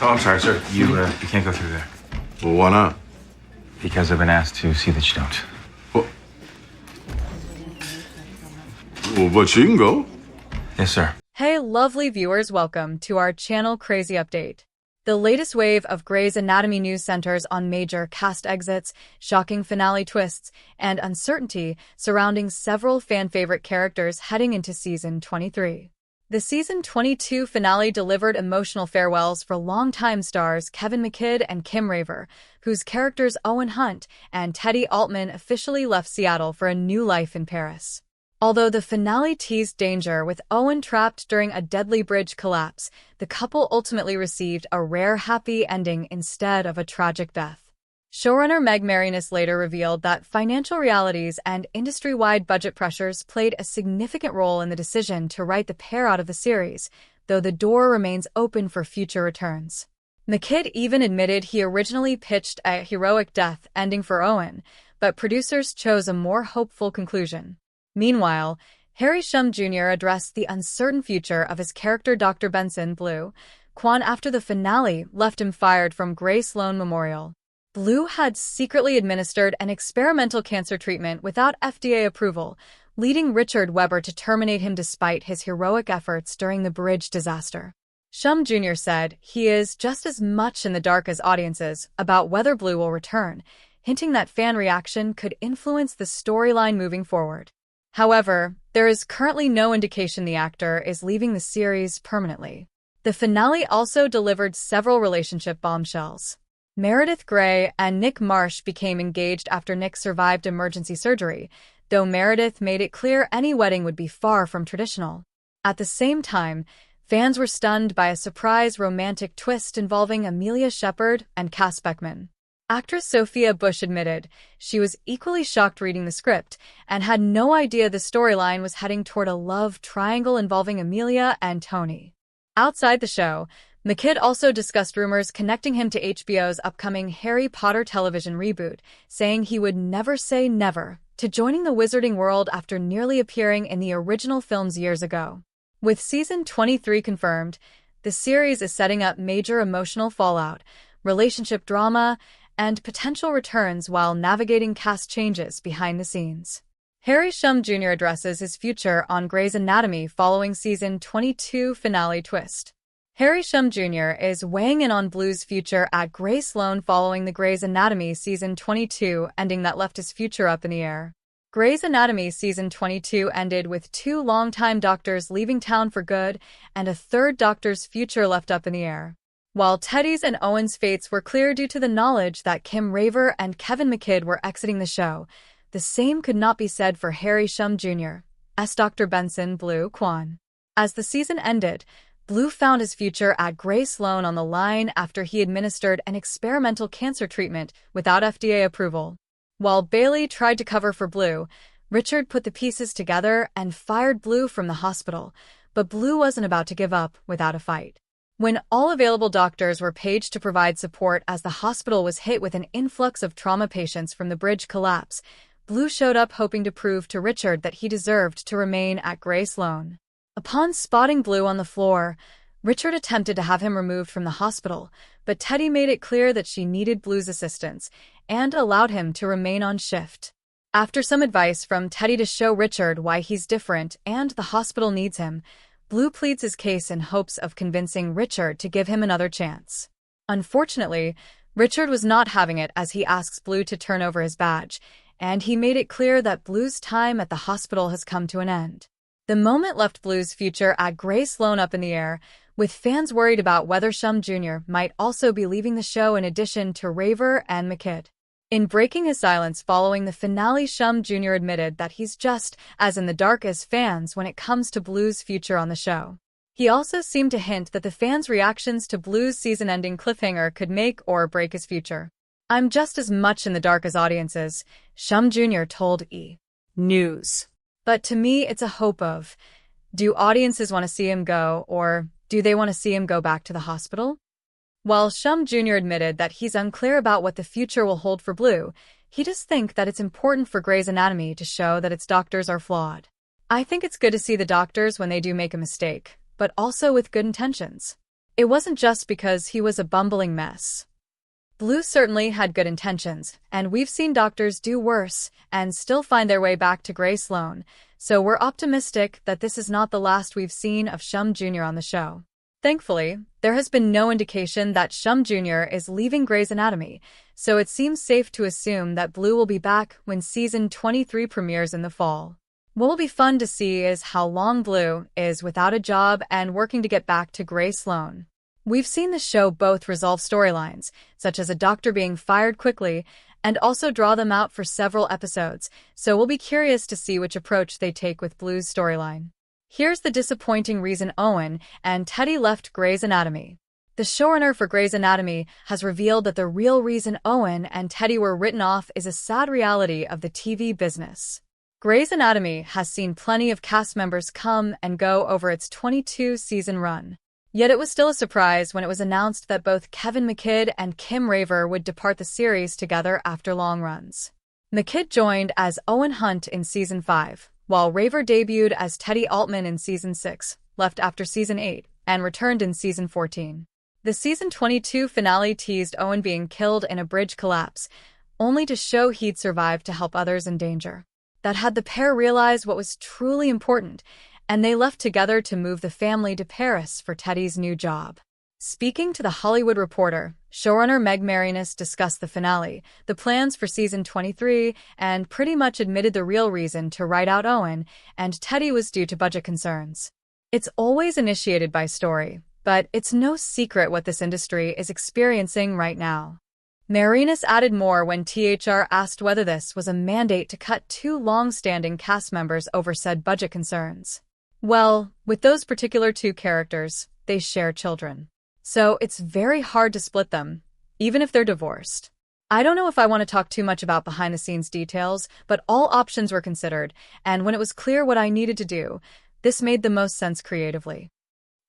Oh, I'm sorry, sir. You can't go through there. Well, why not? Because I've been asked to see that you don't. But you can go. Yes, sir. Hey, lovely viewers, welcome to our channel Crazy Update. The latest wave of Grey's Anatomy news centers on major cast exits, shocking finale twists, and uncertainty surrounding several fan-favorite characters heading into Season 23. The Season 22 finale delivered emotional farewells for longtime stars Kevin McKidd and Kim Raver, whose characters Owen Hunt and Teddy Altman officially left Seattle for a new life in Paris. Although the finale teased danger with Owen trapped during a deadly bridge collapse, the couple ultimately received a rare happy ending instead of a tragic death. Showrunner Meg Marinus later revealed that financial realities and industry-wide budget pressures played a significant role in the decision to write the pair out of the series, though the door remains open for future returns. McKidd even admitted he originally pitched a heroic death ending for Owen, but producers chose a more hopeful conclusion. Meanwhile, Harry Shum Jr. addressed the uncertain future of his character Dr. Benson Blue Kwan after the finale left him fired from Grey Sloan Memorial. Blue had secretly administered an experimental cancer treatment without FDA approval, leading Richard Webber to terminate him despite his heroic efforts during the bridge disaster. Shum Jr. said he is just as much in the dark as audiences about whether Blue will return, hinting that fan reaction could influence the storyline moving forward. However, there is currently no indication the actor is leaving the series permanently. The finale also delivered several relationship bombshells. Meredith Grey and Nick Marsh became engaged after Nick survived emergency surgery, though Meredith made it clear any wedding would be far from traditional. At the same time, fans were stunned by a surprise romantic twist involving Amelia Shepherd and Cass Beckman. Actress Sophia Bush admitted she was equally shocked reading the script and had no idea the storyline was heading toward a love triangle involving Amelia and Tony. Outside the show, McKidd also discussed rumors connecting him to HBO's upcoming Harry Potter television reboot, saying he would never say never to joining the wizarding world after nearly appearing in the original films years ago. With Season 23 confirmed, the series is setting up major emotional fallout, relationship drama, and potential returns while navigating cast changes behind the scenes. Harry Shum Jr. addresses his future on Grey's Anatomy following Season 22 finale twist. Harry Shum Jr. is weighing in on Blue's future at Grey Sloan following the Grey's Anatomy Season 22 ending that left his future up in the air. Grey's Anatomy Season 22 ended with 2 longtime doctors leaving town for good and a third doctor's future left up in the air. While Teddy's and Owen's fates were clear due to the knowledge that Kim Raver and Kevin McKidd were exiting the show, the same could not be said for Harry Shum Jr. as Dr. Benson Blue Kwan. As the season ended, Blue found his future at Grey Sloan on the line after he administered an experimental cancer treatment without FDA approval. While Bailey tried to cover for Blue, Richard put the pieces together and fired Blue from the hospital, but Blue wasn't about to give up without a fight. When all available doctors were paged to provide support as the hospital was hit with an influx of trauma patients from the bridge collapse, Blue showed up hoping to prove to Richard that he deserved to remain at Grey Sloan. Upon spotting Blue on the floor, Richard attempted to have him removed from the hospital, but Teddy made it clear that she needed Blue's assistance and allowed him to remain on shift. After some advice from Teddy to show Richard why he's different and the hospital needs him, Blue pleads his case in hopes of convincing Richard to give him another chance. Unfortunately, Richard was not having it as he asks Blue to turn over his badge, and he made it clear that Blue's time at the hospital has come to an end. The moment left Blue's future at Grey Sloan up in the air, with fans worried about whether Shum Jr. might also be leaving the show in addition to Raver and McKidd. In breaking his silence following the finale, Shum Jr. admitted that he's just as in the dark as fans when it comes to Blue's future on the show. He also seemed to hint that the fans' reactions to Blue's season-ending cliffhanger could make or break his future. "I'm just as much in the dark as audiences," Shum Jr. told E! News. "But to me, it's a hope of, do audiences want to see him go, or do they want to see him go back to the hospital?" While Shum Jr. admitted that he's unclear about what the future will hold for Blue, he does think that it's important for Grey's Anatomy to show that its doctors are flawed. "I think it's good to see the doctors when they do make a mistake, but also with good intentions. It wasn't just because he was a bumbling mess. Blue certainly had good intentions, and we've seen doctors do worse and still find their way back to Gray Sloan, so we're optimistic that this is not the last we've seen of Shum Jr. on the show. Thankfully, there has been no indication that Shum Jr. is leaving Grey's Anatomy, so it seems safe to assume that Blue will be back when season 23 premieres in the fall. What will be fun to see is how long Blue is without a job and working to get back to Gray Sloan. We've seen the show both resolve storylines, such as a doctor being fired quickly, and also draw them out for several episodes, so we'll be curious to see which approach they take with Blue's storyline. Here's the disappointing reason Owen and Teddy left Grey's Anatomy. The showrunner for Grey's Anatomy has revealed that the real reason Owen and Teddy were written off is a sad reality of the TV business. Grey's Anatomy has seen plenty of cast members come and go over its 22-season run. Yet it was still a surprise when it was announced that both Kevin McKidd and Kim Raver would depart the series together after long runs. McKidd joined as Owen Hunt in Season 5, while Raver debuted as Teddy Altman in Season 6, left after Season 8, and returned in Season 14. The Season 22 finale teased Owen being killed in a bridge collapse, only to show he'd survived to help others in danger. That had the pair realize what was truly important, and they left together to move the family to Paris for Teddy's new job. Speaking to The Hollywood Reporter, showrunner Meg Marinus discussed the finale, the plans for Season 23, and pretty much admitted the real reason to write out Owen and Teddy was due to budget concerns. It's always initiated by story, but it's no secret what this industry is experiencing right now. Marinus added more when THR asked whether this was a mandate to cut two long-standing cast members over said budget concerns. Well, with those particular two characters, they share children. So it's very hard to split them, even if they're divorced. I don't know if I want to talk too much about behind-the-scenes details, but all options were considered, and when it was clear what I needed to do, this made the most sense creatively.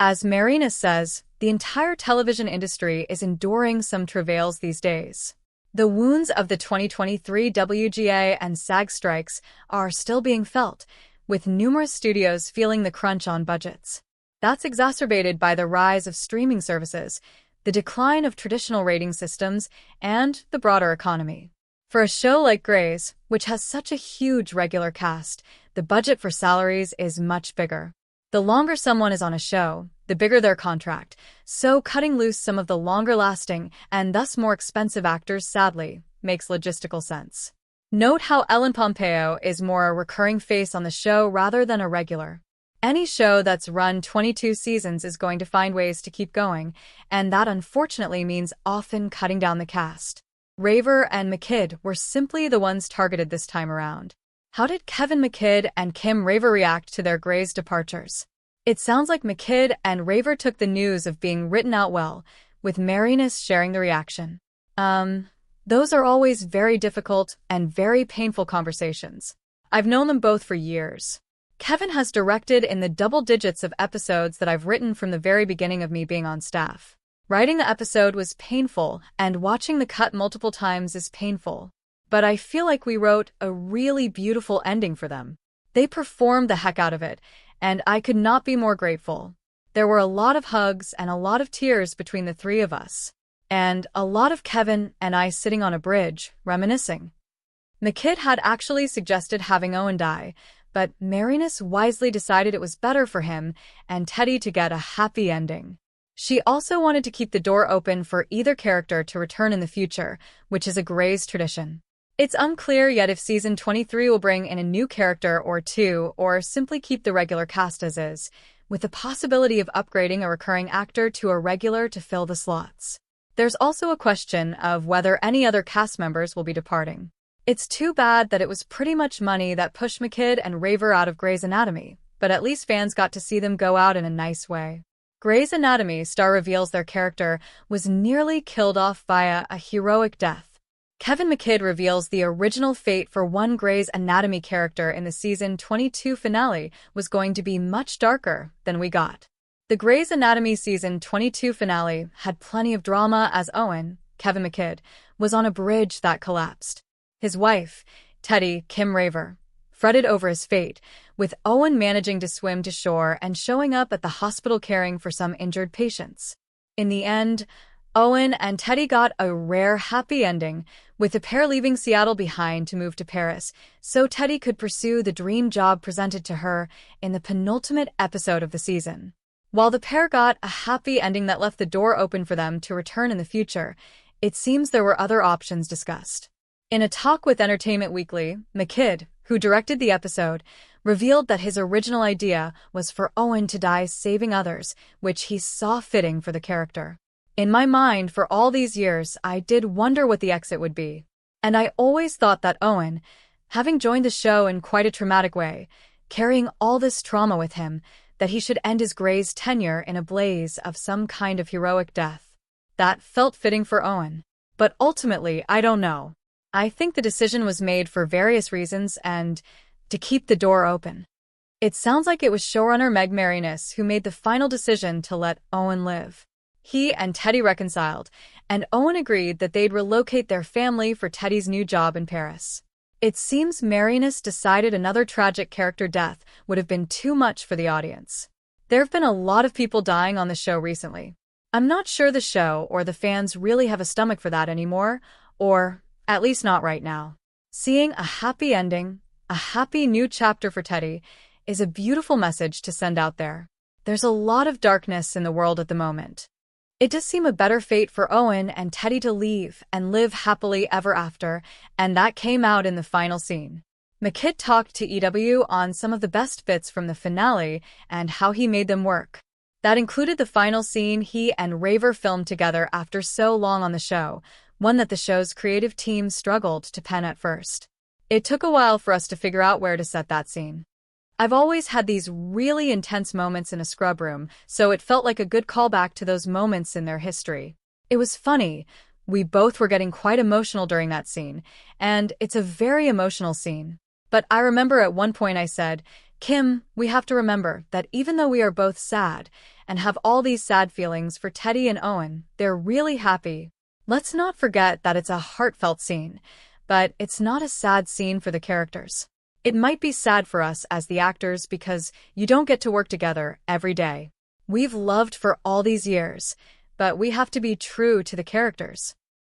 As Marinus says, the entire television industry is enduring some travails these days. The wounds of the 2023 WGA and SAG strikes are still being felt, with numerous studios feeling the crunch on budgets. That's exacerbated by the rise of streaming services, the decline of traditional rating systems, and the broader economy. For a show like Grey's, which has such a huge regular cast, the budget for salaries is much bigger. The longer someone is on a show, the bigger their contract, so cutting loose some of the longer-lasting and thus more expensive actors, sadly, makes logistical sense. Note how Ellen Pompeo is more a recurring face on the show rather than a regular. Any show that's run 22 seasons is going to find ways to keep going, and that unfortunately means often cutting down the cast. Raver and McKidd were simply the ones targeted this time around. How did Kevin McKidd and Kim Raver react to their Grey's departures? It sounds like McKidd and Raver took the news of being written out well, with Marinus sharing the reaction. Those are always very difficult and very painful conversations. I've known them both for years. Kevin has directed in the double digits of episodes that I've written from the very beginning of me being on staff. Writing the episode was painful, and watching the cut multiple times is painful. But I feel like we wrote a really beautiful ending for them. They performed the heck out of it, and I could not be more grateful. There were a lot of hugs and a lot of tears between the three of us. And a lot of Kevin and I sitting on a bridge, reminiscing. McKidd had actually suggested having Owen die, but Marinus wisely decided it was better for him and Teddy to get a happy ending. She also wanted to keep the door open for either character to return in the future, which is a Grey's tradition. It's unclear yet if Season 23 will bring in a new character or two, or simply keep the regular cast as is, with the possibility of upgrading a recurring actor to a regular to fill the slots. There's also a question of whether any other cast members will be departing. It's too bad that it was pretty much money that pushed McKidd and Raver out of Grey's Anatomy, but at least fans got to see them go out in a nice way. Grey's Anatomy star reveals their character was nearly killed off via a heroic death. Kevin McKidd reveals the original fate for one Grey's Anatomy character in the Season 22 finale was going to be much darker than we got. The Grey's Anatomy Season 22 finale had plenty of drama as Owen, Kevin McKidd, was on a bridge that collapsed. His wife, Teddy Kim Raver, fretted over his fate, with Owen managing to swim to shore and showing up at the hospital caring for some injured patients. In the end, Owen and Teddy got a rare happy ending, with the pair leaving Seattle behind to move to Paris, so Teddy could pursue the dream job presented to her in the penultimate episode of the season. While the pair got a happy ending that left the door open for them to return in the future, it seems there were other options discussed. In a talk with Entertainment Weekly, McKidd, who directed the episode, revealed that his original idea was for Owen to die saving others, which he saw fitting for the character. In my mind, for all these years, I did wonder what the exit would be. And I always thought that Owen, having joined the show in quite a traumatic way, carrying all this trauma with him, that he should end his Grey's tenure in a blaze of some kind of heroic death. That felt fitting for Owen. But ultimately, I don't know. I think the decision was made for various reasons and to keep the door open. It sounds like it was showrunner Meg Marinus who made the final decision to let Owen live. He and Teddy reconciled, and Owen agreed that they'd relocate their family for Teddy's new job in Paris. It seems Marinus decided another tragic character death would have been too much for the audience. There have been a lot of people dying on the show recently. I'm not sure the show or the fans really have a stomach for that anymore, or at least not right now. Seeing a happy ending, a happy new chapter for Teddy, is a beautiful message to send out there. There's a lot of darkness in the world at the moment. It does seem a better fate for Owen and Teddy to leave and live happily ever after, and that came out in the final scene. McKidd talked to EW on some of the best bits from the finale and how he made them work. That included the final scene he and Raver filmed together after so long on the show, one that the show's creative team struggled to pen at first. It took a while for us to figure out where to set that scene. I've always had these really intense moments in a scrub room, so it felt like a good callback to those moments in their history. It was funny. We both were getting quite emotional during that scene, and it's a very emotional scene. But I remember at one point I said, "Kim, we have to remember that even though we are both sad and have all these sad feelings for Teddy and Owen, they're really happy. Let's not forget that it's a heartfelt scene, but it's not a sad scene for the characters. It might be sad for us as the actors because you don't get to work together every day. We've loved for all these years, but we have to be true to the characters."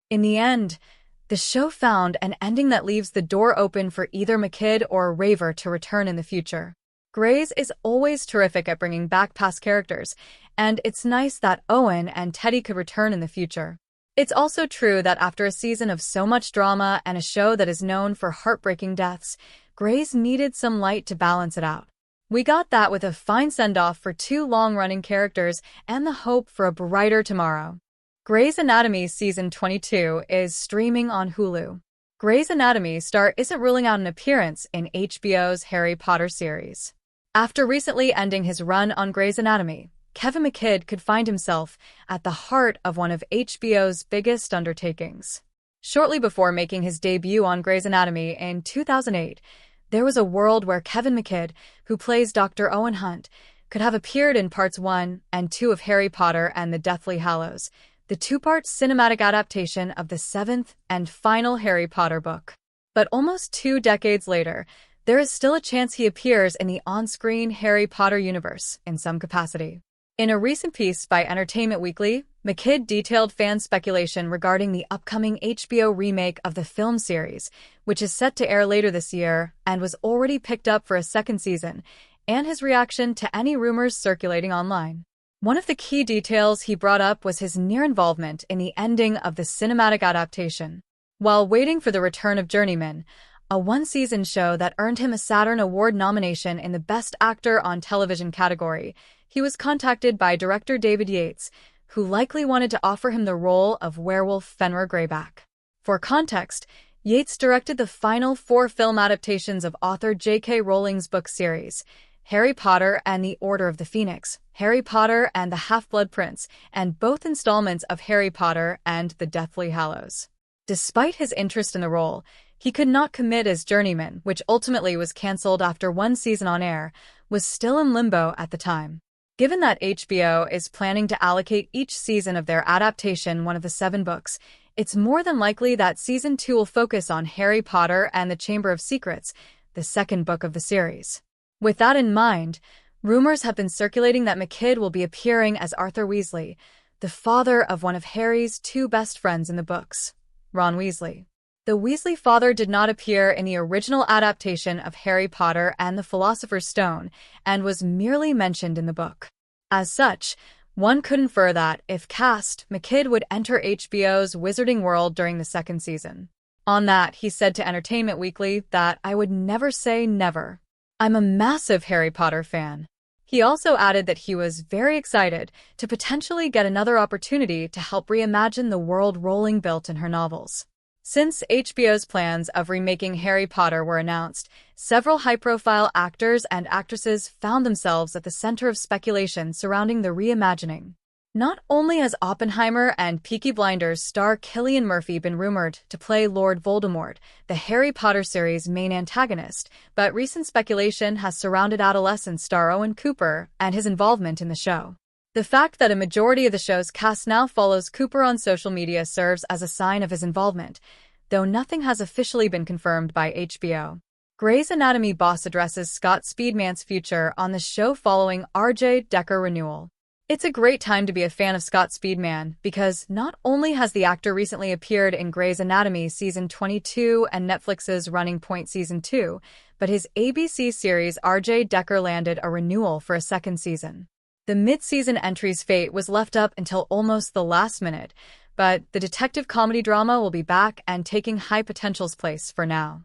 In the end, the show found an ending that leaves the door open for either McKidd or Raver to return in the future. Grey's is always terrific at bringing back past characters, and it's nice that Owen and Teddy could return in the future. It's also true that after a season of so much drama and a show that is known for heartbreaking deaths, Grey's needed some light to balance it out. We got that with a fine send-off for two long-running characters and the hope for a brighter tomorrow. Grey's Anatomy Season 22 is streaming on Hulu. Grey's Anatomy star isn't ruling out an appearance in HBO's Harry Potter series. After recently ending his run on Grey's Anatomy, Kevin McKidd could find himself at the heart of one of HBO's biggest undertakings. Shortly before making his debut on Grey's Anatomy in 2008, there was a world where Kevin McKidd, who plays Dr. Owen Hunt, could have appeared in parts 1 and 2 of Harry Potter and the Deathly Hallows, the two-part cinematic adaptation of the 7th and final Harry Potter book. But almost 2 decades later, there is still a chance he appears in the on-screen Harry Potter universe in some capacity. In a recent piece by Entertainment Weekly, McKidd detailed fan speculation regarding the upcoming HBO remake of the film series, which is set to air later this year and was already picked up for a second season, and his reaction to any rumors circulating online. One of the key details he brought up was his near involvement in the ending of the cinematic adaptation. While waiting for the return of Journeyman, a one-season show that earned him a Saturn Award nomination in the Best Actor on Television category, he was contacted by director David Yates, who likely wanted to offer him the role of werewolf Fenrir Greyback. For context, Yates directed the final 4 film adaptations of author J.K. Rowling's book series, Harry Potter and the Order of the Phoenix, Harry Potter and the Half-Blood Prince, and both installments of Harry Potter and the Deathly Hallows. Despite his interest in the role, he could not commit as Journeyman, which ultimately was cancelled after 1 season on air, was still in limbo at the time. Given that HBO is planning to allocate each season of their adaptation one of the 7 books, it's more than likely that Season 2 will focus on Harry Potter and the Chamber of Secrets, the second book of the series. With that in mind, rumors have been circulating that McKidd will be appearing as Arthur Weasley, the father of one of Harry's two best friends in the books, Ron Weasley. The Weasley father did not appear in the original adaptation of Harry Potter and the Philosopher's Stone and was merely mentioned in the book. As such, one could infer that, if cast, McKidd would enter HBO's Wizarding World during the second season. On that, he said to Entertainment Weekly that I would never say never. I'm a massive Harry Potter fan. He also added that he was very excited to potentially get another opportunity to help reimagine the world Rowling built in her novels. Since HBO's plans of remaking Harry Potter were announced, several high-profile actors and actresses found themselves at the center of speculation surrounding the reimagining. Not only has Oppenheimer and Peaky Blinders star Cillian Murphy been rumored to play Lord Voldemort, the Harry Potter series' main antagonist, but recent speculation has surrounded adolescent star Owen Cooper and his involvement in the show. The fact that a majority of the show's cast now follows Cooper on social media serves as a sign of his involvement, though nothing has officially been confirmed by HBO. Grey's Anatomy boss addresses Scott Speedman's future on the show following R.J. Decker renewal. It's a great time to be a fan of Scott Speedman because not only has the actor recently appeared in Grey's Anatomy Season 22 and Netflix's Running Point Season 2, but his ABC series R.J. Decker landed a renewal for a second season. The mid-season entry's fate was left up until almost the last minute, but the detective comedy drama will be back and taking High Potential's place for now.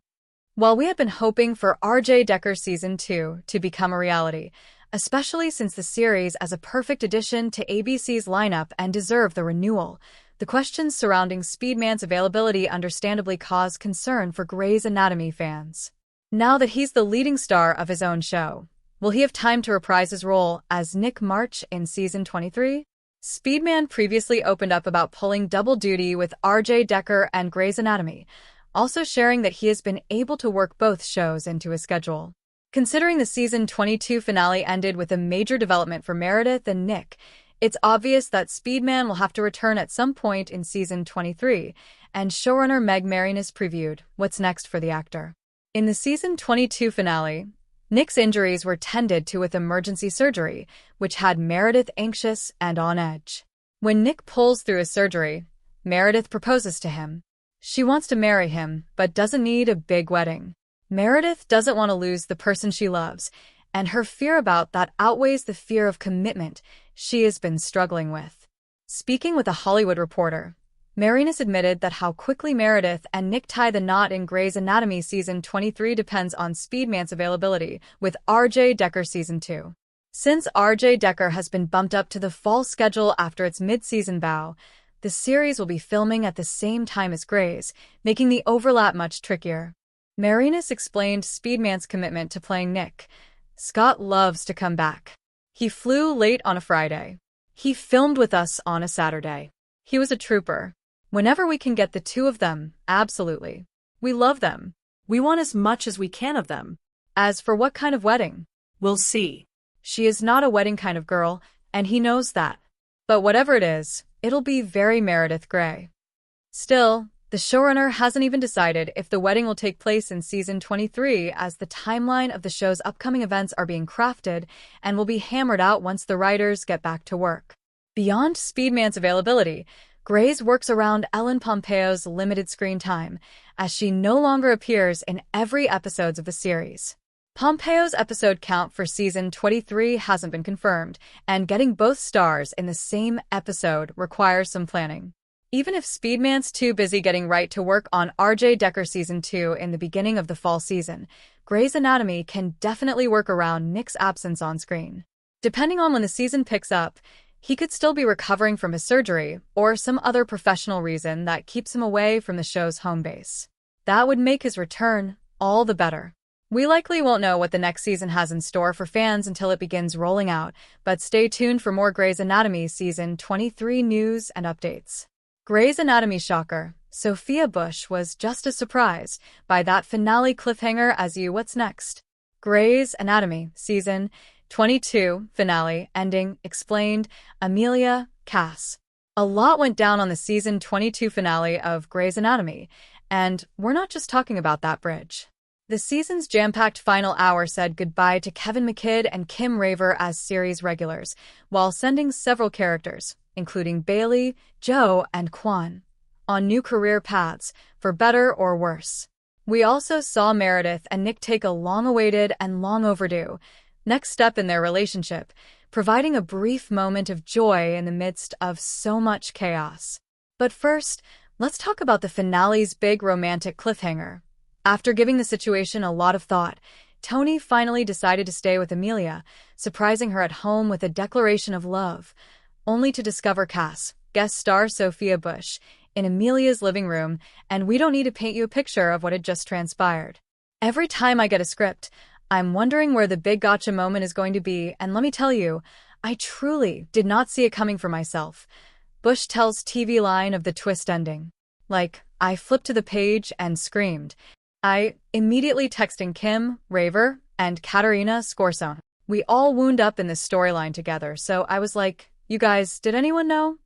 While we had been hoping for R.J. Decker Season 2 to become a reality, especially since the series is a perfect addition to ABC's lineup and deserve the renewal, the questions surrounding Speedman's availability understandably cause concern for Grey's Anatomy fans. Now that he's the leading star of his own show, will he have time to reprise his role as Nick March in Season 23? Speedman previously opened up about pulling double duty with R.J. Decker and Grey's Anatomy, also sharing that he has been able to work both shows into his schedule. Considering the Season 22 finale ended with a major development for Meredith and Nick, it's obvious that Speedman will have to return at some point in Season 23, and showrunner Meg Marinus previewed what's next for the actor. In the Season 22 finale, Nick's injuries were tended to with emergency surgery, which had Meredith anxious and on edge. When Nick pulls through his surgery, Meredith proposes to him. She wants to marry him, but doesn't need a big wedding. Meredith doesn't want to lose the person she loves, and her fear about that outweighs the fear of commitment she has been struggling with. Speaking with a Hollywood Reporter, Marinus admitted that how quickly Meredith and Nick tie the knot in Grey's Anatomy Season 23 depends on Speedman's availability with R.J. Decker Season 2. Since R.J. Decker has been bumped up to the fall schedule after its mid-season bow, the series will be filming at the same time as Grey's, making the overlap much trickier. Marinus explained Speedman's commitment to playing Nick. Scott loves to come back. He flew late on a Friday. He filmed with us on a Saturday. He was a trooper. Whenever we can get the two of them, absolutely. We love them. We want as much as we can of them. As for what kind of wedding? We'll see. She is not a wedding kind of girl, and he knows that. But whatever it is, it'll be very Meredith Grey. Still, the showrunner hasn't even decided if the wedding will take place in Season 23, as the timeline of the show's upcoming events are being crafted and will be hammered out once the writers get back to work. Beyond Speedman's availability, Grey's works around Ellen Pompeo's limited screen time, as she no longer appears in every episode of the series. Pompeo's episode count for Season 23 hasn't been confirmed, and getting both stars in the same episode requires some planning. Even if Speedman's too busy getting right to work on R.J. Decker Season 2 in the beginning of the fall season, Grey's Anatomy can definitely work around Nick's absence on screen. Depending on when the season picks up, he could still be recovering from his surgery or some other professional reason that keeps him away from the show's home base. That would make his return all the better. We likely won't know what the next season has in store for fans until it begins rolling out, but stay tuned for more Grey's Anatomy Season 23 news and updates. Grey's Anatomy shocker, Sophia Bush was just as surprised by that finale cliffhanger as you. What's next? Grey's Anatomy Season 22 finale ending explained, Amelia Cass. A lot went down on the Season 22 finale of Grey's Anatomy, and we're not just talking about that bridge. The season's jam-packed final hour said goodbye to Kevin McKidd and Kim Raver as series regulars, while sending several characters, including Bailey, Joe, and Quan, on new career paths, for better or worse. We also saw Meredith and Nick take a long-awaited and long-overdue next step in their relationship, providing a brief moment of joy in the midst of so much chaos. But first, let's talk about the finale's big romantic cliffhanger. After giving the situation a lot of thought, Tony finally decided to stay with Amelia, surprising her at home with a declaration of love, only to discover Cass, guest star Sophia Bush, in Amelia's living room, and we don't need to paint you a picture of what had just transpired. Every time I get a script, I'm wondering where the big gotcha moment is going to be, and let me tell you, I truly did not see it coming for myself. Bush tells TV Line of the twist ending. Like, I flipped to the page and screamed. I immediately texting Kim, Raver, and Katerina Scorsone. We all wound up in this storyline together, so I was like, you guys, did anyone know?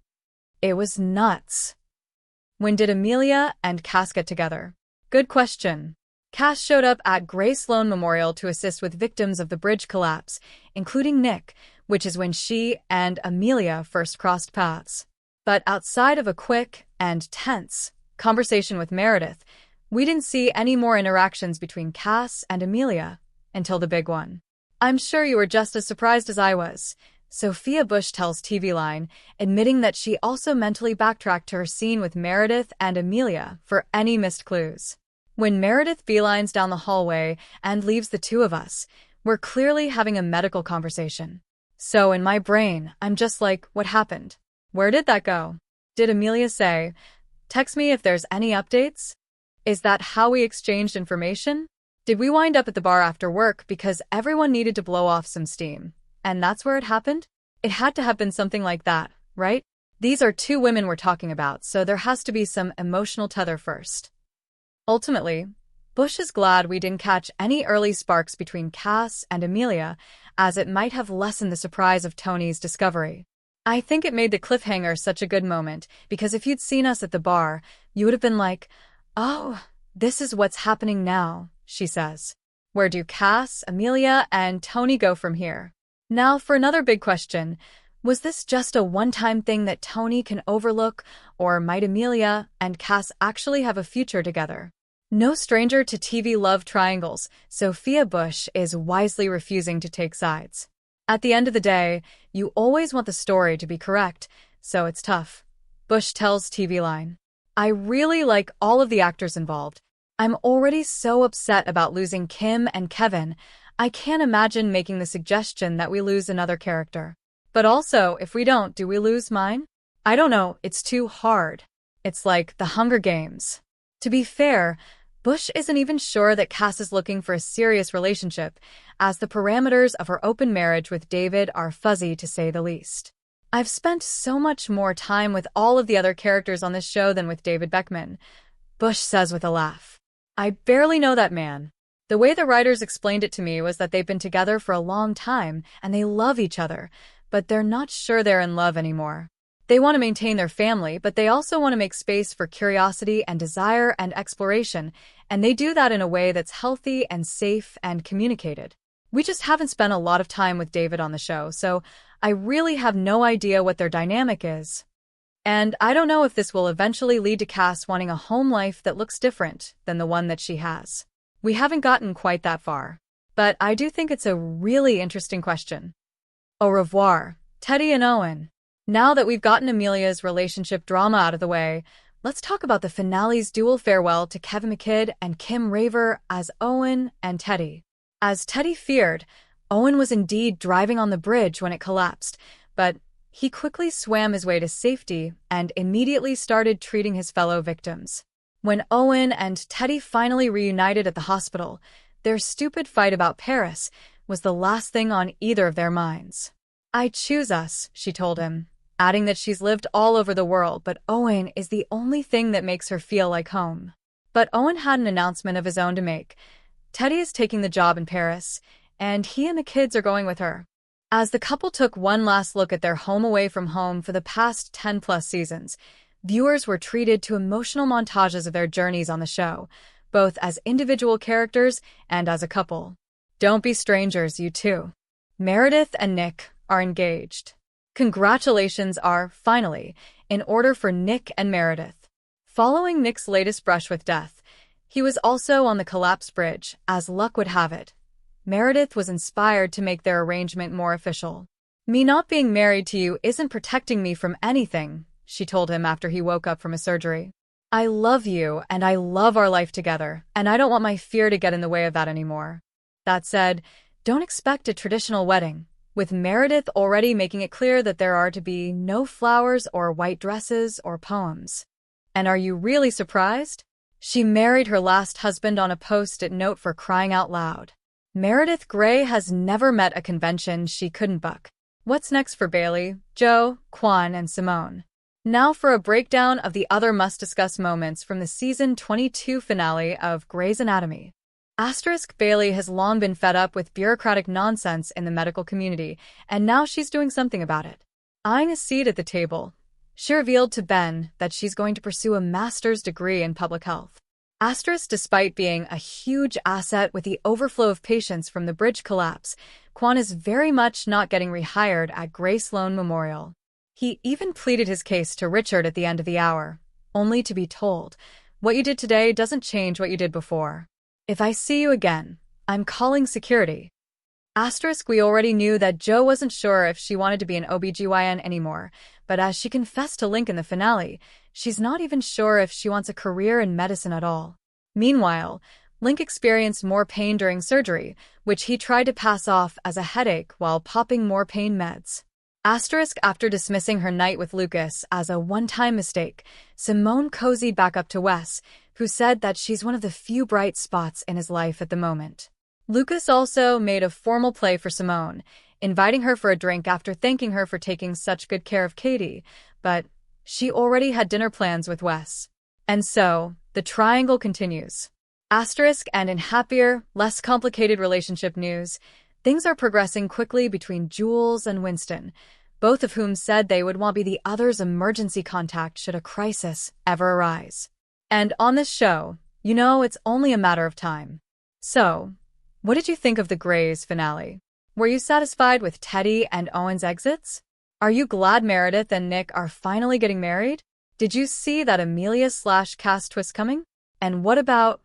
It was nuts. When did Amelia and Cass get together? Good question. Cass showed up at Gray Sloan Memorial to assist with victims of the bridge collapse, including Nick, which is when she and Amelia first crossed paths. But outside of a quick and tense conversation with Meredith, we didn't see any more interactions between Cass and Amelia until the big one. I'm sure you were just as surprised as I was. Sophia Bush tells TV Line, admitting that she also mentally backtracked to her scene with Meredith and Amelia for any missed clues. When Meredith beelines down the hallway and leaves the two of us, we're clearly having a medical conversation. So in my brain, I'm just like, what happened? Where did that go? Did Amelia say, text me if there's any updates? Is that how we exchanged information? Did we wind up at the bar after work because everyone needed to blow off some steam? And that's where it happened? It had to have been something like that, right? These are two women we're talking about, so there has to be some emotional tether first. Ultimately, Bush is glad we didn't catch any early sparks between Cass and Amelia, as it might have lessened the surprise of Tony's discovery. I think it made the cliffhanger such a good moment, because if you'd seen us at the bar, you would have been like, oh, this is what's happening now, she says. Where do Cass, Amelia, and Tony go from here? Now for another big question. Was this just a one-time thing that Tony can overlook, or might Amelia and Cass actually have a future together? No stranger to TV love triangles, Sophia Bush is wisely refusing to take sides. At the end of the day, you always want the story to be correct, so it's tough. Bush tells TV Line. I really like all of the actors involved. I'm already so upset about losing Kim and Kevin. I can't imagine making the suggestion that we lose another character. But also, if we don't, do we lose mine? I don't know, it's too hard. It's like the Hunger Games. To be fair, Bush isn't even sure that Cass is looking for a serious relationship, as the parameters of her open marriage with David are fuzzy to say the least. I've spent so much more time with all of the other characters on this show than with David Beckman, Bush says with a laugh. I barely know that man. The way the writers explained it to me was that they've been together for a long time and they love each other, but they're not sure they're in love anymore. They want to maintain their family, but they also want to make space for curiosity and desire and exploration, and they do that in a way that's healthy and safe and communicated. We just haven't spent a lot of time with David on the show, so I really have no idea what their dynamic is. And I don't know if this will eventually lead to Cass wanting a home life that looks different than the one that she has. We haven't gotten quite that far. But I do think it's a really interesting question. Au revoir, Teddy and Owen. Now that we've gotten Amelia's relationship drama out of the way, let's talk about the finale's dual farewell to Kevin McKidd and Kim Raver as Owen and Teddy. As Teddy feared, Owen was indeed driving on the bridge when it collapsed, but he quickly swam his way to safety and immediately started treating his fellow victims. When Owen and Teddy finally reunited at the hospital, their stupid fight about Paris was the last thing on either of their minds. I choose us, she told him, adding that she's lived all over the world, but Owen is the only thing that makes her feel like home. But Owen had an announcement of his own to make. Teddy is taking the job in Paris, and he and the kids are going with her. As the couple took one last look at their home away from home for the past 10-plus seasons, viewers were treated to emotional montages of their journeys on the show, both as individual characters and as a couple. Don't be strangers, you two. Meredith and Nick are engaged. Congratulations are, finally, in order for Nick and Meredith. Following Nick's latest brush with death, he was also on the collapsed bridge, as luck would have it. Meredith was inspired to make their arrangement more official. "Me not being married to you isn't protecting me from anything," she told him after he woke up from a surgery. "I love you, and I love our life together, and I don't want my fear to get in the way of that anymore." That said, don't expect a traditional wedding, with Meredith already making it clear that there are to be no flowers or white dresses or poems. And are you really surprised? She married her last husband on a post-it note, for crying out loud. Meredith Grey has never met a convention she couldn't buck. What's next for Bailey, Joe, Quan, and Simone? Now for a breakdown of the other must-discuss moments from the season 22 finale of Grey's Anatomy. Bailey has long been fed up with bureaucratic nonsense in the medical community, and now she's doing something about it. Eyeing a seat at the table, she revealed to Ben that she's going to pursue a master's degree in public health. Despite being a huge asset with the overflow of patients from the bridge collapse, Quan is very much not getting rehired at Grey Sloan Memorial. He even pleaded his case to Richard at the end of the hour, only to be told, "What you did today doesn't change what you did before. If I see you again, I'm calling security." We already knew that Joe wasn't sure if she wanted to be an OBGYN anymore, but as she confessed to Link in the finale, she's not even sure if she wants a career in medicine at all. Meanwhile, Link experienced more pain during surgery, which he tried to pass off as a headache while popping more pain meds. After dismissing her night with Lucas as a one-time mistake, Simone cozied back up to Wes, who said that she's one of the few bright spots in his life at the moment. Lucas also made a formal play for Simone, inviting her for a drink after thanking her for taking such good care of Katie, but she already had dinner plans with Wes. And so, the triangle continues. And in happier, less complicated relationship news, things are progressing quickly between Jules and Winston, both of whom said they would want to be the other's emergency contact should a crisis ever arise. And on this show, you know it's only a matter of time. So, what did you think of the Greys finale? Were you satisfied with Teddy and Owen's exits? Are you glad Meredith and Nick are finally getting married? Did you see that Amelia/cast twist coming? And what about,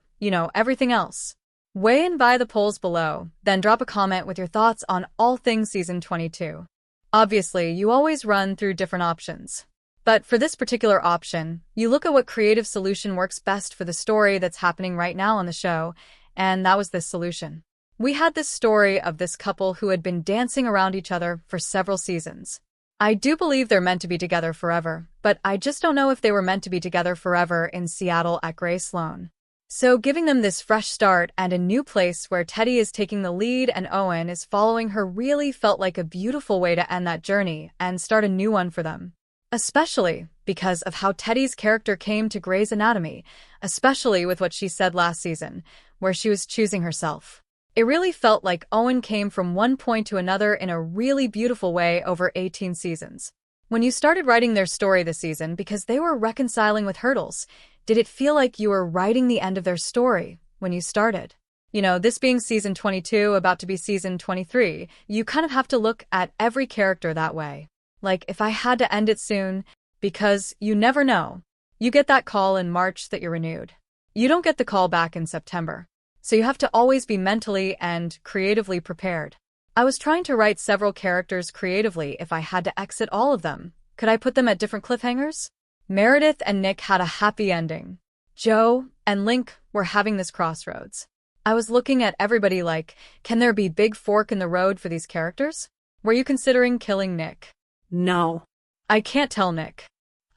everything else? Weigh in by the polls below, then drop a comment with your thoughts on all things season 22. Obviously, you always run through different options. But for this particular option, you look at what creative solution works best for the story that's happening right now on the show, and that was this solution. We had this story of this couple who had been dancing around each other for several seasons. I do believe they're meant to be together forever, but I just don't know if they were meant to be together forever in Seattle at Grey Sloan. So giving them this fresh start and a new place where Teddy is taking the lead and Owen is following her really felt like a beautiful way to end that journey and start a new one for them. Especially because of how Teddy's character came to Grey's Anatomy, especially with what she said last season, where she was choosing herself. It really felt like Owen came from one point to another in a really beautiful way over 18 seasons. When you started writing their story this season because they were reconciling with hurdles, did it feel like you were writing the end of their story when you started? This being season 22, about to be season 23, you kind of have to look at every character that way. Like, if I had to end it soon, because you never know. You get that call in March that you're renewed. You don't get the call back in September. So you have to always be mentally and creatively prepared. I was trying to write several characters creatively if I had to exit all of them. Could I put them at different cliffhangers? Meredith and Nick had a happy ending. Joe and Link were having this crossroads. I was looking at everybody like, can there be big fork in the road for these characters? Were you considering killing Nick? No. I can't tell Nick.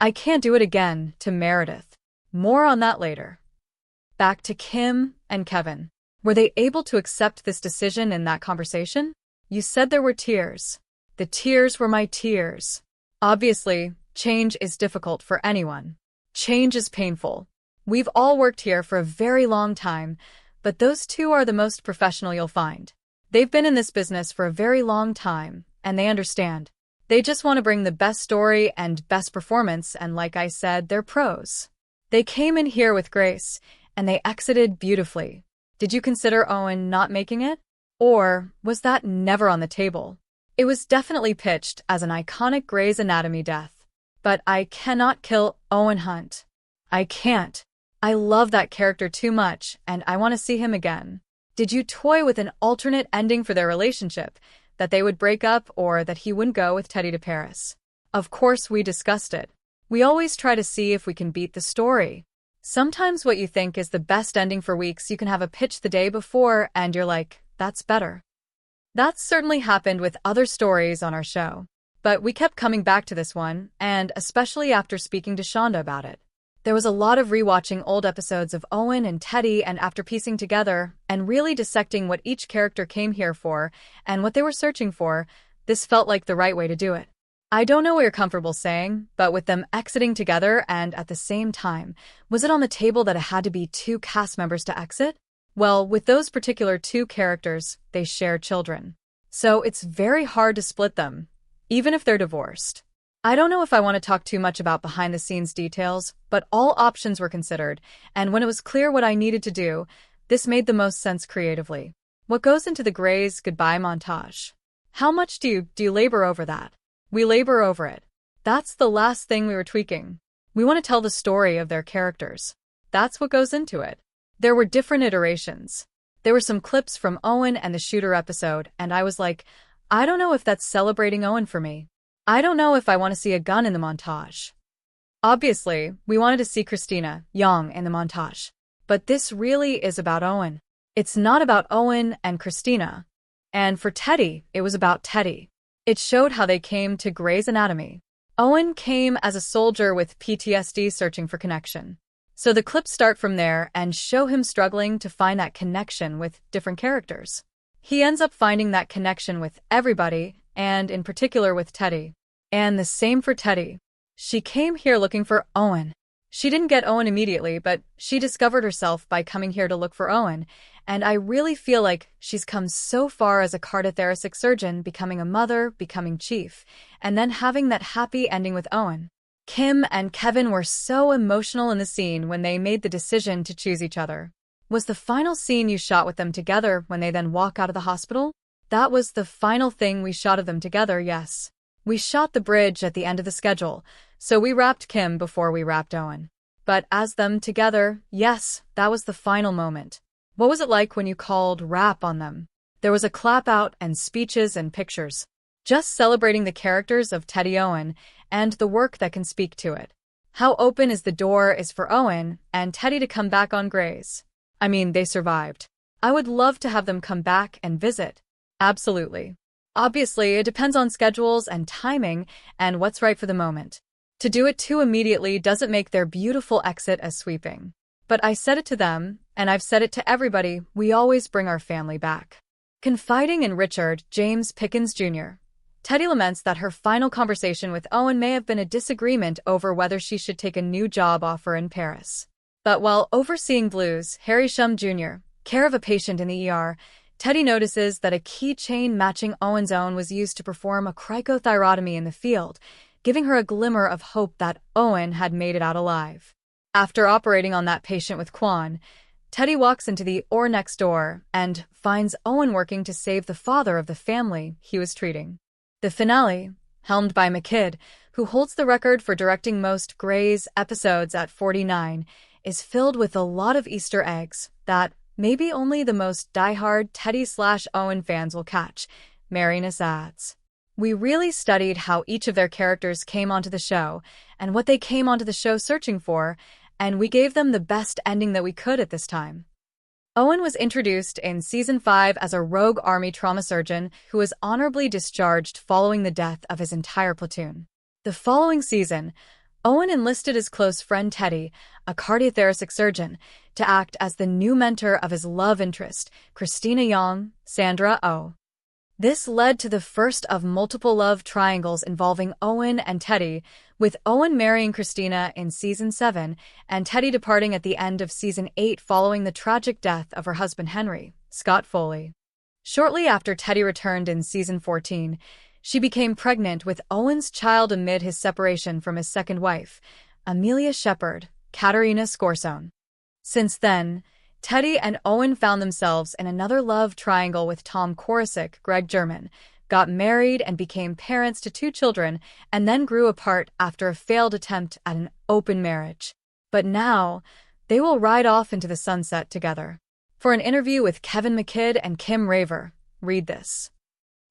I can't do it again to Meredith. More on that later. Back to Kim and Kevin. Were they able to accept this decision in that conversation? You said there were tears. The tears were my tears. Obviously, change is difficult for anyone. Change is painful. We've all worked here for a very long time, but those two are the most professional you'll find. They've been in this business for a very long time, and they understand. They just want to bring the best story and best performance, and like I said, they're pros. They came in here with grace, and they exited beautifully. Did you consider Owen not making it? Or was that never on the table? It was definitely pitched as an iconic Grey's Anatomy death. But I cannot kill Owen Hunt. I can't. I love that character too much, and I want to see him again. Did you toy with an alternate ending for their relationship? That they would break up or that he wouldn't go with Teddy to Paris? Of course we discussed it. We always try to see if we can beat the story. Sometimes what you think is the best ending for weeks, you can have a pitch the day before and you're like, that's better. That's certainly happened with other stories on our show. But we kept coming back to this one, and especially after speaking to Shonda about it. There was a lot of rewatching old episodes of Owen and Teddy, and after piecing together and really dissecting what each character came here for and what they were searching for, this felt like the right way to do it. I don't know what you're comfortable saying, but with them exiting together and at the same time, was it on the table that it had to be two cast members to exit? Well, with those particular two characters, they share children. So it's very hard to split them, even if they're divorced. I don't know if I want to talk too much about behind-the-scenes details, but all options were considered, and when it was clear what I needed to do, this made the most sense creatively. What goes into the Grey's goodbye montage? How much do you labor over that? We labor over it. That's the last thing we were tweaking. We want to tell the story of their characters. That's what goes into it. There were different iterations. There were some clips from Owen and the shooter episode, and I was like, I don't know if that's celebrating Owen for me. I don't know if I want to see a gun in the montage. Obviously, we wanted to see Christina Young in the montage. But this really is about Owen. It's not about Owen and Christina. And for Teddy, it was about Teddy. It showed how they came to Grey's Anatomy. Owen came as a soldier with PTSD searching for connection. So the clips start from there and show him struggling to find that connection with different characters. He ends up finding that connection with everybody, and in particular with Teddy. And the same for Teddy. She came here looking for Owen. She didn't get Owen immediately, but she discovered herself by coming here to look for Owen, and I really feel like she's come so far as a cardiothoracic surgeon, becoming a mother, becoming chief, and then having that happy ending with Owen. Kim and Kevin were so emotional in the scene when they made the decision to choose each other. Was the final scene you shot with them together when they then walk out of the hospital? That was the final thing we shot of them together, yes. We shot the bridge at the end of the schedule, so we wrapped Kim before we wrapped Owen. But as them together, yes, that was the final moment. What was it like when you called wrap on them? There was a clap out and speeches and pictures. Just celebrating the characters of Teddy Owen and the work that can speak to it. How open is the door is for Owen and Teddy to come back on Grey's. I mean, they survived. I would love to have them come back and visit. Absolutely. Obviously, it depends on schedules and timing and what's right for the moment. To do it too immediately doesn't make their beautiful exit as sweeping. But I said it to them, and I've said it to everybody, we always bring our family back. Confiding in Richard James Pickens Jr., Teddy laments that her final conversation with Owen may have been a disagreement over whether she should take a new job offer in Paris. But while overseeing Blue's Harry Shum Jr. care of a patient in the ER, Teddy notices that a keychain matching Owen's own was used to perform a cricothyrotomy in the field, giving her a glimmer of hope that Owen had made it out alive. After operating on that patient with Quan, Teddy walks into the OR next door and finds Owen working to save the father of the family he was treating. The finale, helmed by McKidd, who holds the record for directing most Grey's episodes at 49, is filled with a lot of Easter eggs that maybe only the most diehard Teddy/Owen fans will catch, Marinus adds. We really studied how each of their characters came onto the show and what they came onto the show searching for, and we gave them the best ending that we could at this time. Owen was introduced in Season 5 as a rogue Army trauma surgeon who was honorably discharged following the death of his entire platoon. The following season, Owen enlisted his close friend Teddy, a cardiothoracic surgeon, to act as the new mentor of his love interest, Christina Young, Sandra Oh. This led to the first of multiple love triangles involving Owen and Teddy, with Owen marrying Christina in Season 7 and Teddy departing at the end of Season 8 following the tragic death of her husband Henry, Scott Foley. Shortly after Teddy returned in Season 14, she became pregnant with Owen's child amid his separation from his second wife, Amelia Shepard, Katerina Scorsone. Since then, Teddy and Owen found themselves in another love triangle with Tom Korosik, Greg German, got married and became parents to 2 children, and then grew apart after a failed attempt at an open marriage. But now, they will ride off into the sunset together. For an interview with Kevin McKidd and Kim Raver, read this.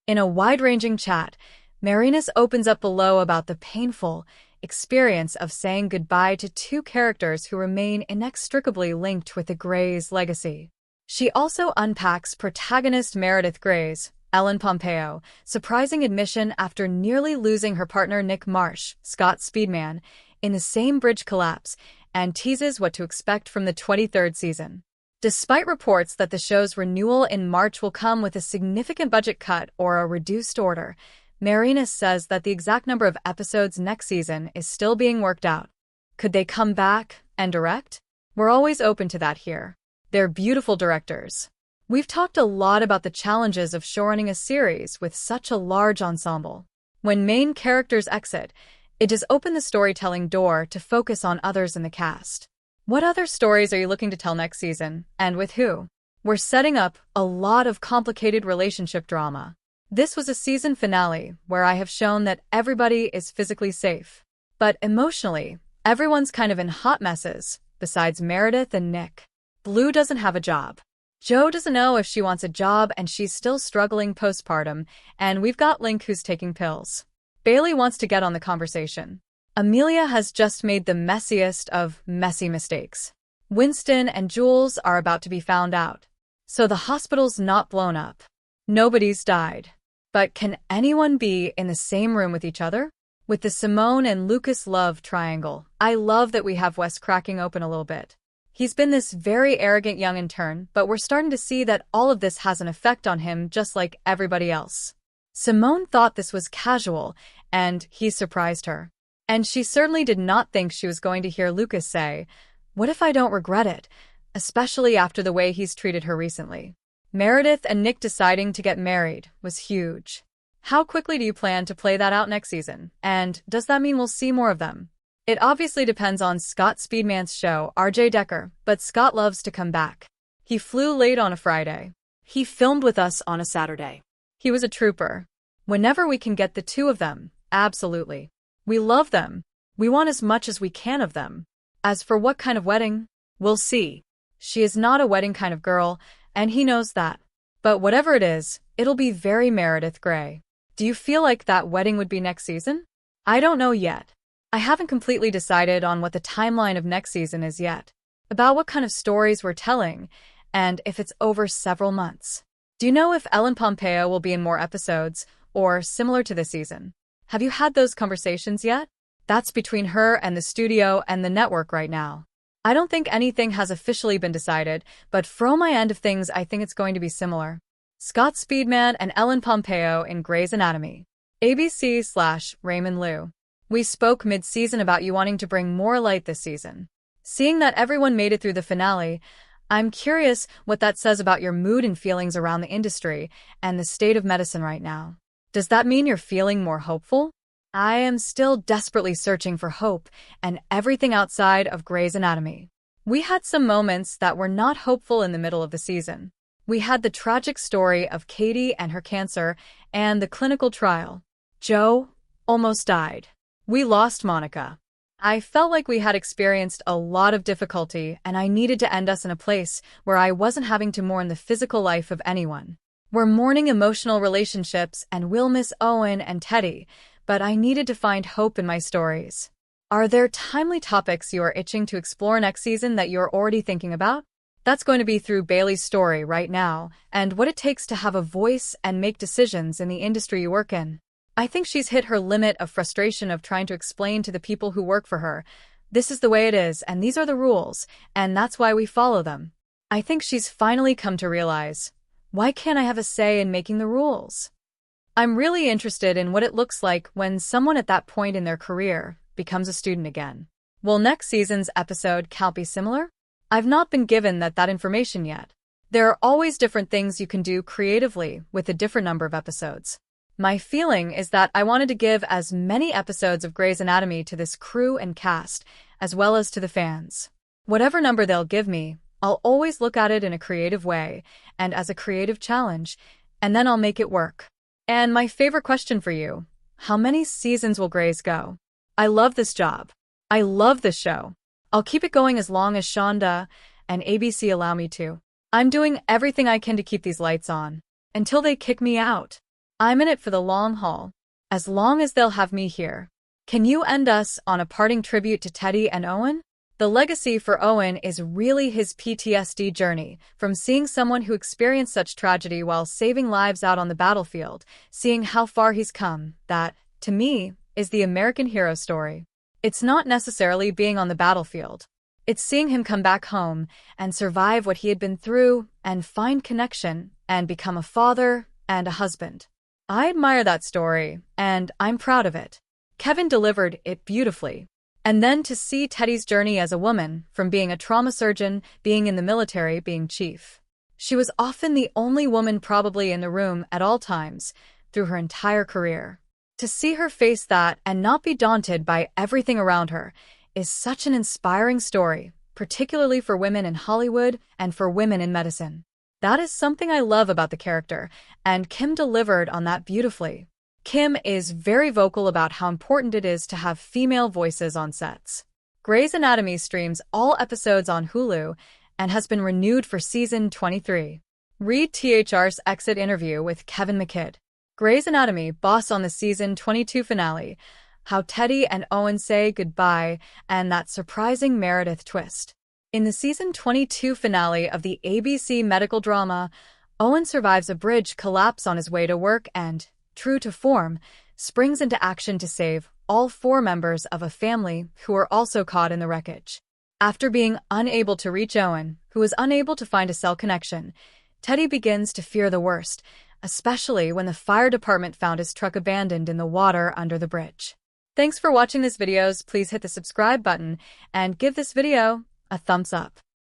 In a wide-ranging chat, Marinus opens up below about the painful experience of saying goodbye to 2 characters who remain inextricably linked with the Greys' legacy. She also unpacks protagonist Meredith Grey's, Ellen Pompeo, surprising admission after nearly losing her partner Nick Marsh, Scott Speedman, in the same bridge collapse, and teases what to expect from the 23rd season. Despite reports that the show's renewal in March will come with a significant budget cut or a reduced order, Marinus says that the exact number of episodes next season is still being worked out. Could they come back and direct? We're always open to that here. They're beautiful directors. We've talked a lot about the challenges of showrunning a series with such a large ensemble. When main characters exit, it does open the storytelling door to focus on others in the cast. What other stories are you looking to tell next season, and with who? We're setting up a lot of complicated relationship drama. This was a season finale where I have shown that everybody is physically safe. But emotionally, everyone's kind of in hot messes, besides Meredith and Nick. Blue doesn't have a job. Jo doesn't know if she wants a job and she's still struggling postpartum, and we've got Link who's taking pills. Bailey wants to get on the conversation. Amelia has just made the messiest of messy mistakes. Winston and Jules are about to be found out. So the hospital's not blown up. Nobody's died. But can anyone be in the same room with each other? With the Simone and Lucas love triangle, I love that we have Wes cracking open a little bit. He's been this very arrogant young intern, but we're starting to see that all of this has an effect on him just like everybody else. Simone thought this was casual, and he surprised her. And she certainly did not think she was going to hear Lucas say, "What if I don't regret it?" especially after the way he's treated her recently. Meredith and Nick deciding to get married was huge. How quickly do you plan to play that out next season? And does that mean we'll see more of them? It obviously depends on Scott Speedman's show, RJ Decker, but Scott loves to come back. He flew late on a Friday. He filmed with us on a Saturday. He was a trooper. Whenever we can get the 2 of them, absolutely. We love them. We want as much as we can of them. As for what kind of wedding, we'll see. She is not a wedding kind of girl, and he knows that. But whatever it is, it'll be very Meredith Grey. Do you feel like that wedding would be next season? I don't know yet. I haven't completely decided on what the timeline of next season is yet, about what kind of stories we're telling, and if it's over several months. Do you know if Ellen Pompeo will be in more episodes, or similar to this season? Have you had those conversations yet? That's between her and the studio and the network right now. I don't think anything has officially been decided, but from my end of things, I think it's going to be similar. Scott Speedman and Ellen Pompeo in Grey's Anatomy. ABC/Raymond Liu. We spoke mid-season about you wanting to bring more light this season. Seeing that everyone made it through the finale, I'm curious what that says about your mood and feelings around the industry and the state of medicine right now. Does that mean you're feeling more hopeful? I am still desperately searching for hope and everything outside of Grey's Anatomy. We had some moments that were not hopeful in the middle of the season. We had the tragic story of Katie and her cancer and the clinical trial. Jo almost died. We lost Monica. I felt like we had experienced a lot of difficulty and I needed to end us in a place where I wasn't having to mourn the physical life of anyone. We're mourning emotional relationships and we'll miss Owen and Teddy, but I needed to find hope in my stories. Are there timely topics you are itching to explore next season that you're already thinking about? That's going to be through Bailey's story right now and what it takes to have a voice and make decisions in the industry you work in. I think she's hit her limit of frustration of trying to explain to the people who work for her, this is the way it is and these are the rules, and that's why we follow them. I think she's finally come to realize, why can't I have a say in making the rules? I'm really interested in what it looks like when someone at that point in their career becomes a student again. Will next season's episode count be similar? I've not been given that information yet. There are always different things you can do creatively with a different number of episodes. My feeling is that I wanted to give as many episodes of Grey's Anatomy to this crew and cast, as well as to the fans. Whatever number they'll give me, I'll always look at it in a creative way and as a creative challenge, and then I'll make it work. And my favorite question for you, how many seasons will Grey's go? I love this job. I love this show. I'll keep it going as long as Shonda and ABC allow me to. I'm doing everything I can to keep these lights on, until they kick me out. I'm in it for the long haul, as long as they'll have me here. Can you end us on a parting tribute to Teddy and Owen? The legacy for Owen is really his PTSD journey, from seeing someone who experienced such tragedy while saving lives out on the battlefield, seeing how far he's come. That, to me, is the American hero story. It's not necessarily being on the battlefield. It's seeing him come back home and survive what he had been through and find connection and become a father and a husband. I admire that story, and I'm proud of it. Kevin delivered it beautifully. And then to see Teddy's journey as a woman, from being a trauma surgeon, being in the military, being chief. She was often the only woman probably in the room at all times, through her entire career. To see her face that and not be daunted by everything around her is such an inspiring story, particularly for women in Hollywood and for women in medicine. That is something I love about the character, and Kim delivered on that beautifully. Kim is very vocal about how important it is to have female voices on sets. Grey's Anatomy streams all episodes on Hulu and has been renewed for season 23. Read THR's exit interview with Kevin McKidd, Grey's Anatomy boss, on the season 22 finale, how Teddy and Owen say goodbye, and that surprising Meredith twist. In the season 22 finale of the ABC medical drama, Owen survives a bridge collapse on his way to work and, true to form, springs into action to save all 4 members of a family who are also caught in the wreckage. After being unable to reach Owen, who is unable to find a cell connection, Teddy begins to fear the worst, especially when the fire department found his truck abandoned in the water under the bridge. Thanks for watching this video. Please hit the subscribe button and give this video a thumbs up.